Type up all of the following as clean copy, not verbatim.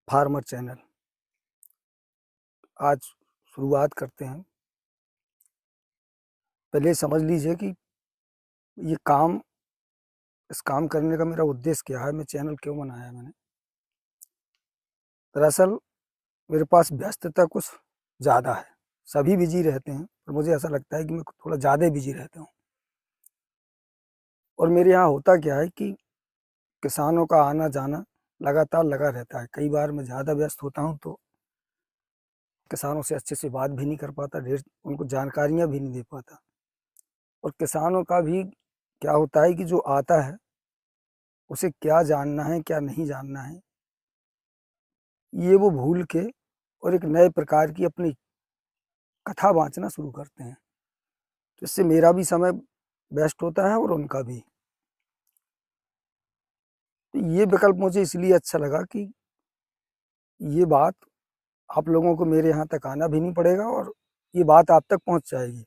Farmer channel. आज शुरुआत करते हैं। पहले समझ लीजिए कि ये काम इस काम करने का मेरा उद्देश्य क्या है, मैं चैनल क्यों बनाया मैंने। दरअसल मेरे पास व्यस्तता कुछ ज़्यादा है। सभी बिजी रहते हैं, पर मुझे ऐसा लगता है कि मैं थोड़ा ज़्यादा बिजी रहता हूँ। और मेरे यहाँ होता क्या है कि किसानों का आना जाना लगातार लगा रहता है। कई बार मैं ज़्यादा व्यस्त होता हूँ तो किसानों से अच्छे से बात भी नहीं कर पाता, ढेर उनको जानकारियाँ भी नहीं दे पाता। और किसानों का भी क्या होता है कि जो आता है उसे क्या जानना है क्या नहीं जानना है, ये वो भूल के और एक नए प्रकार की अपनी कथा वाचना शुरू करते हैं। तो इससे मेरा भी समय वेस्ट होता है और उनका भी। तो ये विकल्प मुझे इसलिए अच्छा लगा कि ये बात आप लोगों को मेरे यहाँ तक आना भी नहीं पड़ेगा और ये बात आप तक पहुँच जाएगी।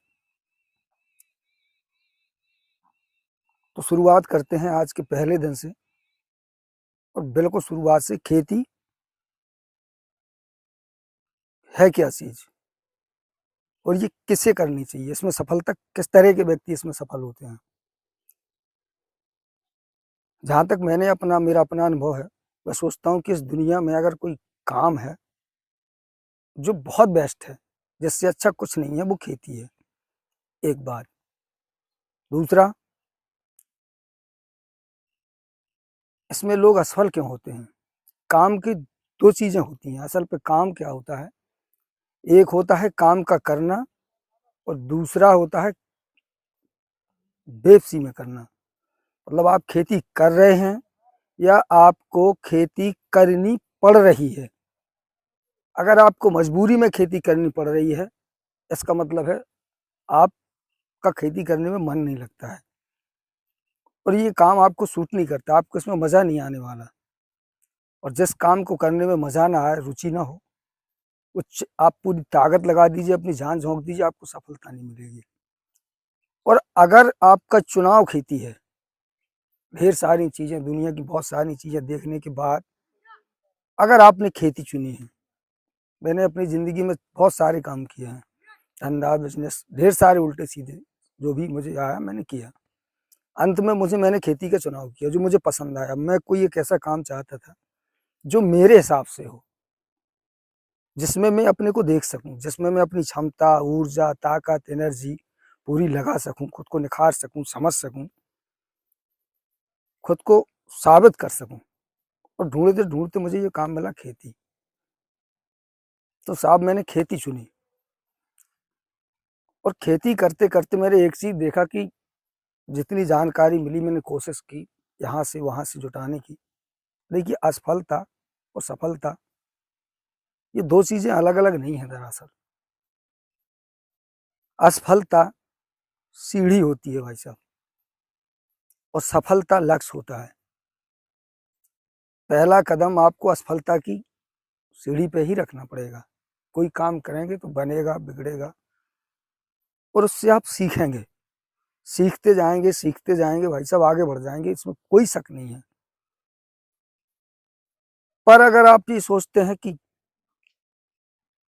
तो शुरुआत करते हैं आज के पहले दिन से। और बिल्कुल शुरुआत से, खेती है क्या चीज़ और ये किसे करनी चाहिए, इसमें सफलता किस तरह के व्यक्ति इसमें सफल होते हैं। जहाँ तक मेरा अपना अनुभव है, मैं सोचता हूँ कि इस दुनिया में अगर कोई काम है जो बहुत बेस्ट है, जिससे अच्छा कुछ नहीं है, वो खेती है। एक बात। दूसरा, इसमें लोग असफल क्यों होते हैं। काम की दो चीजें होती हैं असल पे। काम क्या होता है, एक होता है काम का करना और दूसरा होता है बेफसी में करना। मतलब आप खेती कर रहे हैं या आपको खेती करनी पड़ रही है। अगर आपको मजबूरी में खेती करनी पड़ रही है, इसका मतलब है आपका खेती करने में मन नहीं लगता है और ये काम आपको सूट नहीं करता, आपको इसमें मजा नहीं आने वाला। और जिस काम को करने में मजा ना आए, रुचि ना हो, कुछ आप पूरी ताकत लगा दीजिए, अपनी जान झोंक दीजिए, आपको सफलता नहीं मिलेगी। और अगर आपका चुनाव खेती है, ढेर सारी चीजें, दुनिया की बहुत सारी चीजें देखने के बाद अगर आपने खेती चुनी है, मैंने अपनी जिंदगी में बहुत सारे काम किए हैं, धंधा बिजनेस ढेर सारे उल्टे सीधे जो भी मुझे आया मैंने किया। अंत में मैंने खेती का चुनाव किया जो मुझे पसंद आया। मैं कोई एक ऐसा काम चाहता था जो मेरे हिसाब से हो, जिसमें मैं अपने को देख सकूं, जिसमें मैं अपनी क्षमता, ऊर्जा, ताकत, एनर्जी पूरी लगा सकूं, खुद को निखार सकूं, समझ सकूं, खुद को साबित कर सकूं। और ढूंढते ढूंढते मुझे ये काम मिला, खेती। तो साहब मैंने खेती चुनी और खेती करते करते मैंने एक चीज देखा कि जितनी जानकारी मिली मैंने कोशिश की यहाँ से वहां से जुटाने की। देखिए, असफलता और सफलता ये दो चीजें अलग अलग नहीं है। दरअसल असफलता सीढ़ी होती है भाई साहब, और सफलता लक्ष्य होता है। पहला कदम आपको असफलता की सीढ़ी पे ही रखना पड़ेगा। कोई काम करेंगे तो बनेगा, बिगड़ेगा, और उससे आप सीखेंगे, सीखते जाएंगे भाई साहब, आगे बढ़ जाएंगे, इसमें कोई शक नहीं है। पर अगर आप ये सोचते हैं कि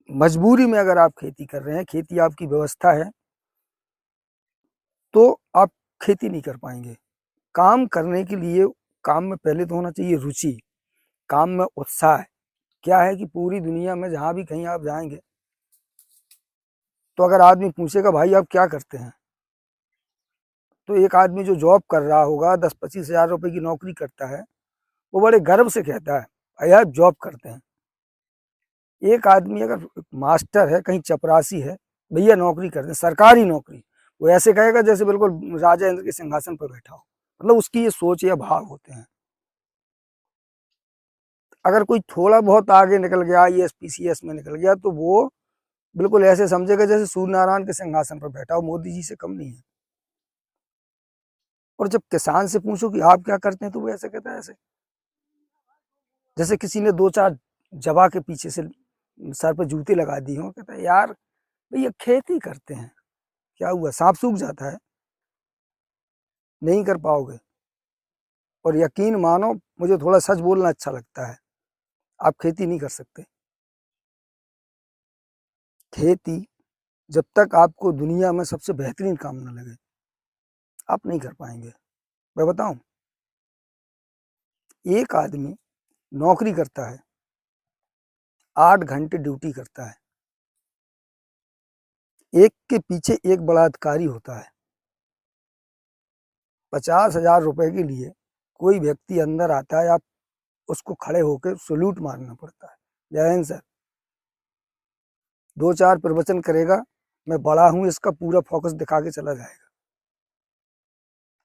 मजबूरी में अगर आप खेती कर रहे हैं, खेती आपकी व्यवस्था है, तो आप खेती नहीं कर पाएंगे। काम करने के लिए काम में पहले तो होना चाहिए रुचि, काम में उत्साह। क्या है कि पूरी दुनिया में जहां भी कहीं आप जाएंगे तो अगर आदमी पूछेगा भाई आप क्या करते हैं, तो एक आदमी जो जॉब कर रहा होगा, 10-25 हजार रुपए की नौकरी करता है, वो बड़े गर्व से कहता है भाई आप जॉब करते हैं। एक आदमी अगर मास्टर है, कहीं चपरासी है, भैया नौकरी करते हैं, सरकारी नौकरी, वो ऐसे कहेगा जैसे बिल्कुल राजा इंद्र के सिंहासन पर बैठा हो। मतलब उसकी ये सोच या भाव होते हैं। अगर कोई थोड़ा बहुत आगे निकल गया, आईएएस पीसीएस में निकल गया, तो वो बिल्कुल ऐसे समझेगा जैसे सूर्य नारायण के सिंहासन पर बैठा हो, मोदी जी से कम नहीं है। और जब किसान से पूछो कि आप क्या करते हैं, तो वो ऐसे कहता है, ऐसे जैसे किसी ने दो चार जवा के पीछे से सर पे जूते लगा दी हो। कहता है यार भैया खेती करते हैं, क्या हुआ, सांप सूख जाता है, नहीं कर पाओगे। और यकीन मानो, मुझे थोड़ा सच बोलना अच्छा लगता है। आप खेती नहीं कर सकते। खेती जब तक आपको दुनिया में सबसे बेहतरीन काम न लगे, आप नहीं कर पाएंगे। मैं बताऊं, एक आदमी नौकरी करता है, 8 घंटे ड्यूटी करता है, एक के पीछे एक बलात्कारी होता है। 50,000 रुपए के लिए कोई व्यक्ति अंदर आता है, आप उसको खड़े होकर सल्यूट मारना पड़ता है, जय हिंद सर। 2-4 प्रवचन करेगा, मैं बड़ा हूं, इसका पूरा फोकस दिखा के चला जाएगा।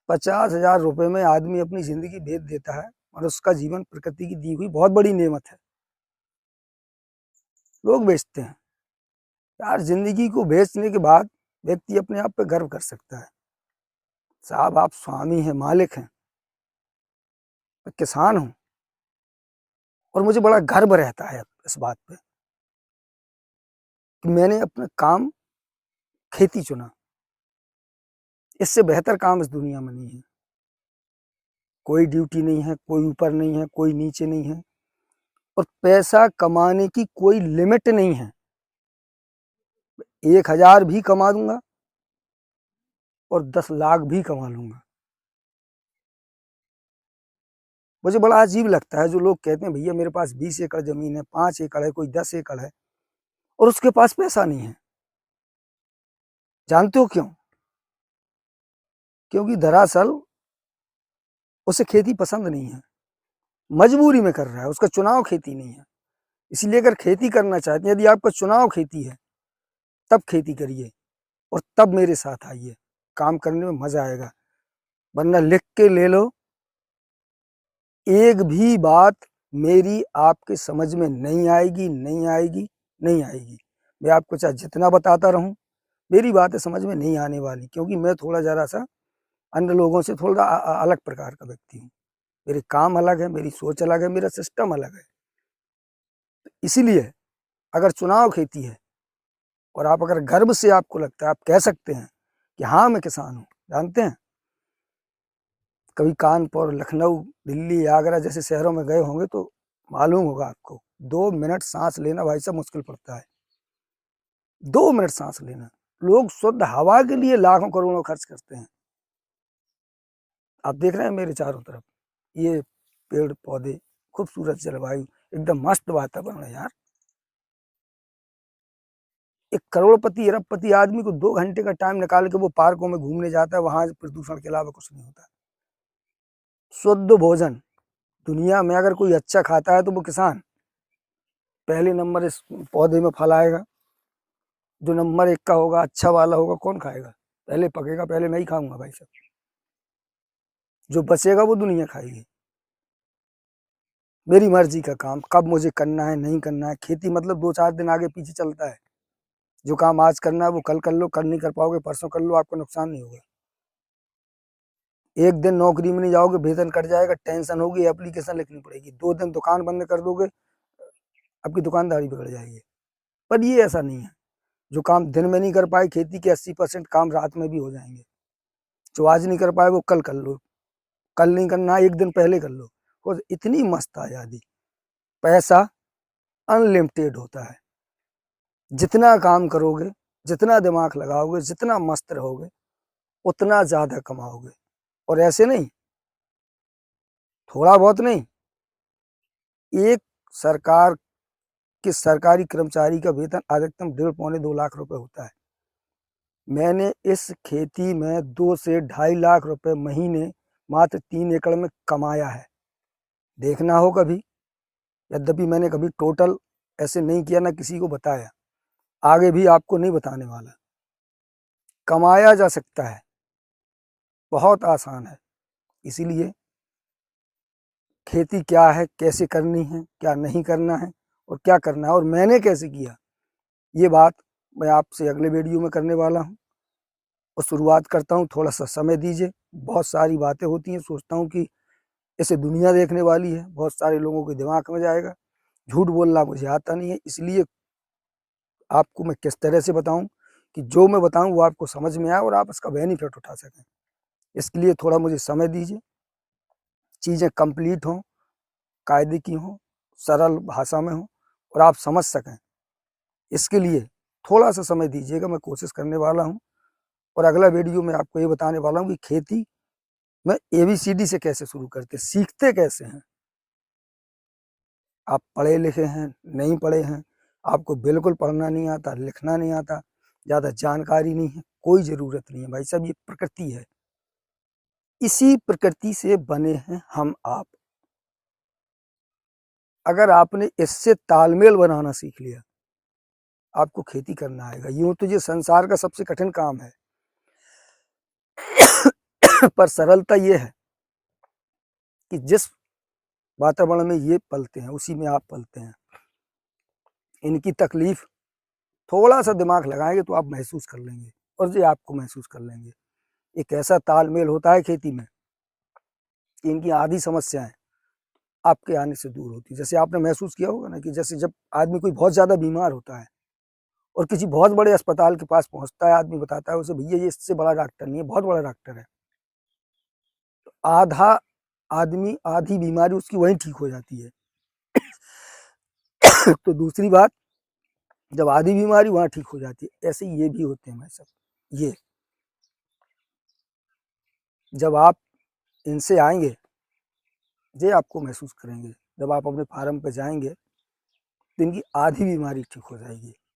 50,000 रुपए में आदमी अपनी जिंदगी बेच देता है, और उसका जीवन प्रकृति की दी हुई बहुत बड़ी नेमत है। लोग बेचते हैं यार। जिंदगी को बेचने के बाद व्यक्ति अपने आप पे गर्व कर सकता है, साहब आप स्वामी हैं, मालिक हैं, मैं किसान हूं। और मुझे बड़ा गर्व रहता है इस बात पे कि मैंने अपना काम खेती चुना। इससे बेहतर काम इस दुनिया में नहीं है। कोई ड्यूटी नहीं है, कोई ऊपर नहीं है, कोई नीचे नहीं है, और पैसा कमाने की कोई लिमिट नहीं है। 1,000 भी कमा दूंगा और 10 लाख भी कमा लूंगा। मुझे बड़ा अजीब लगता है जो लोग कहते हैं भैया मेरे पास 20 एकड़ जमीन है, 5 एकड़ है, कोई 10 एकड़ है, और उसके पास पैसा नहीं है। जानते हो क्यों? क्योंकि दरअसल उसे खेती पसंद नहीं है, मजबूरी में कर रहा है, उसका चुनाव खेती नहीं है। इसलिए अगर खेती करना चाहते हैं, यदि आपका चुनाव खेती है, तब खेती करिए और तब मेरे साथ आइए, काम करने में मजा आएगा। वरना लिख के ले लो, एक भी बात मेरी आपके समझ में नहीं आएगी, नहीं आएगी, नहीं आएगी। मैं आपको चाहे जितना बताता रहूं, मेरी बातें समझ में नहीं आने वाली, क्योंकि मैं थोड़ा जरा सा अन्य लोगों से थोड़ा अलग प्रकार का व्यक्ति हूँ। मेरे काम अलग है, मेरी सोच अलग है, मेरा सिस्टम अलग है। इसीलिए अगर चुनाव खेती है और आप अगर गर्व से आपको लगता है, आप कह सकते हैं कि हाँ मैं किसान हूँ। जानते हैं, कभी कानपुर, लखनऊ, दिल्ली, आगरा जैसे शहरों में गए होंगे तो मालूम होगा आपको, 2 मिनट सांस लेना भाई साहब मुश्किल पड़ता है। 2 मिनट सांस लेना, लोग शुद्ध हवा के लिए लाखों करोड़ों खर्च करते हैं। आप देख रहे हैं मेरे चारों तरफ ये पेड़ पौधे, खूबसूरत जलवायु, एकदम मस्त वातावरण है यार। एक करोड़पति अरबपति आदमी को 2 घंटे का टाइम निकाल के वो पार्कों में घूमने जाता है, वहां प्रदूषण के अलावा कुछ नहीं होता। शुद्ध भोजन, दुनिया में अगर कोई अच्छा खाता है तो वो किसान। पहले नंबर इस पौधे में फल आएगा, जो नंबर 1 का होगा, अच्छा वाला होगा, कौन खाएगा? पहले पकेगा, पहले मैं ही खाऊंगा भाई साहब। जो बचेगा वो दुनिया खाएगी। मेरी मर्जी का काम, कब मुझे करना है, नहीं करना है। खेती मतलब 2-4 दिन आगे पीछे चलता है। जो काम आज करना है वो कल कर लो, कल नहीं कर पाओगे परसों कर लो, आपको नुकसान नहीं होगा। एक दिन नौकरी में नहीं जाओगे, वेतन कट जाएगा, टेंशन होगी, एप्लीकेशन लिखनी पड़ेगी। 2 दिन दुकान बंद कर दोगे, आपकी दुकानदारी बिगड़ जाएगी। पर ये ऐसा नहीं है। जो काम दिन में नहीं कर पाए, खेती के 80% काम रात में भी हो जाएंगे। जो आज नहीं कर पाए वो कल कर लो, कल नहीं करना 1 दिन पहले कर लो। और इतनी मस्त आज़ादी। पैसा अनलिमिटेड होता है। जितना काम करोगे, जितना दिमाग लगाओगे, जितना मस्त रहोगे, उतना ज्यादा कमाओगे। और ऐसे नहीं, थोड़ा बहुत नहीं। एक सरकार के सरकारी कर्मचारी का वेतन अधिकतम 1.5-2 लाख रुपए होता है। मैंने इस खेती में 2 से 2.5 लाख रुपए महीने मात्र 3 एकड़ में कमाया है। देखना हो कभी। यद्यपि मैंने कभी टोटल ऐसे नहीं किया, ना किसी को बताया, आगे भी आपको नहीं बताने वाला। कमाया जा सकता है, बहुत आसान है। इसीलिए खेती क्या है, कैसे करनी है, क्या नहीं करना है और क्या करना है और मैंने कैसे किया, ये बात मैं आपसे अगले वीडियो में करने वाला हूँ। और शुरुआत करता हूँ, थोड़ा सा समय दीजिए। बहुत सारी बातें होती हैं, सोचता हूँ कि इसे दुनिया देखने वाली है, बहुत सारे लोगों के दिमाग में जाएगा। झूठ बोलना मुझे आता नहीं है, इसलिए आपको मैं किस तरह से बताऊं कि जो मैं बताऊं वो आपको समझ में आए और आप इसका बेनिफिट उठा सकें। इसके लिए थोड़ा मुझे समय दीजिए, चीज़ें कंप्लीट हों, कायदे की हों, सरल भाषा में हो और आप समझ सकें। इसके लिए थोड़ा सा समय दीजिएगा, मैं कोशिश करने वाला हूँ। और अगला वीडियो में आपको ये बताने वाला हूँ कि खेती में ABCD से कैसे शुरू करते, सीखते कैसे हैं। आप पढ़े लिखे हैं, नहीं पढ़े हैं, आपको बिल्कुल पढ़ना नहीं आता, लिखना नहीं आता, ज़्यादा जानकारी नहीं है, कोई ज़रूरत नहीं है भाई साहब, ये प्रकृति है। इसी प्रकृति से बने हैं हम आप। अगर आपने इससे तालमेल बनाना सीख लिया, आपको खेती करना आएगा। यूं तो ये संसार का सबसे कठिन काम है पर सरलता ये है कि जिस वातावरण में ये पलते हैं उसी में आप पलते हैं। इनकी तकलीफ थोड़ा सा दिमाग लगाएंगे तो आप महसूस कर लेंगे, और ये आपको महसूस कर लेंगे। एक ऐसा तालमेल होता है खेती में कि इनकी आधी समस्याएं आपके आने से दूर होती है। जैसे आपने महसूस किया होगा ना कि जैसे जब आदमी कोई बहुत ज़्यादा बीमार होता है और किसी बहुत बड़े अस्पताल के पास पहुंचता है, आदमी बताता है उसे, भैया ये इससे बड़ा डॉक्टर नहीं है, बहुत बड़ा डॉक्टर है। तो आधा आदमी, आधी बीमारी उसकी वहीं ठीक हो जाती है। तो दूसरी बात, जब आधी बीमारी वहां ठीक हो जाती है, ऐसे ये भी होते हैं भाई साहब। ये जब आप इनसे आएंगे, ये आपको महसूस करेंगे। जब आप अपने फार्म पे जाएंगे तो इनकी आधी बीमारी ठीक हो जाएगी।